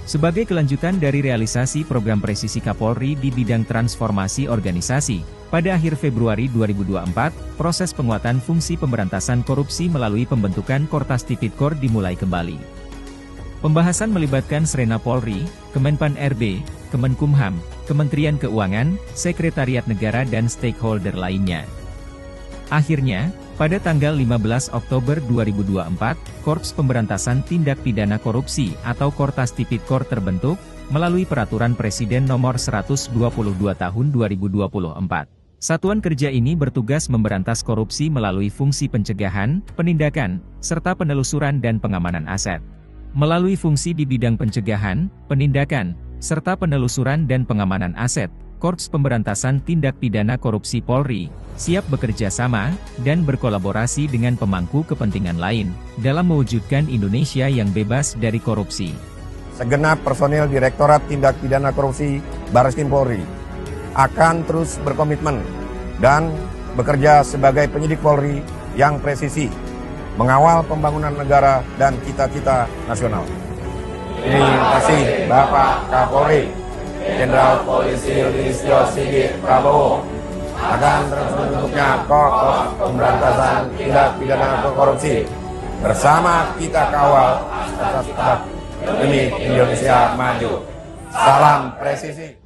Sebagai kelanjutan dari realisasi program presisi Kapolri di bidang transformasi organisasi, pada akhir Februari 2024, proses penguatan fungsi pemberantasan korupsi melalui pembentukan Kortas Tipikor dimulai kembali. Pembahasan melibatkan Srena Polri, Kemenpan RB, Kemenkumham, Kementerian Keuangan, Sekretariat Negara dan stakeholder lainnya. Akhirnya, pada tanggal 15 Oktober 2024, Korps Pemberantasan Tindak Pidana Korupsi atau Kortas Tipikor terbentuk, melalui Peraturan Presiden Nomor 122 Tahun 2024. Satuan kerja ini bertugas memberantas korupsi melalui fungsi pencegahan, penindakan, serta penelusuran dan pengamanan aset. Melalui fungsi di bidang pencegahan, penindakan, serta penelusuran dan pengamanan aset, Korps Pemberantasan Tindak Pidana Korupsi Polri siap bekerja sama dan berkolaborasi dengan pemangku kepentingan lain dalam mewujudkan Indonesia yang bebas dari korupsi. Segenap personil Direktorat Tindak Pidana Korupsi Barreskrim Polri akan terus berkomitmen dan bekerja sebagai penyidik Polri yang presisi, mengawal pembangunan negara dan cita-cita nasional. Terima kasih Bapak Kapolri Jenderal Polisi Listio Sigit Prabowo akan terus membentuknya Korps Pemberantasan Tindak Pidana Korupsi. Bersama kita kawal asas demi Indonesia maju. Salam presisi.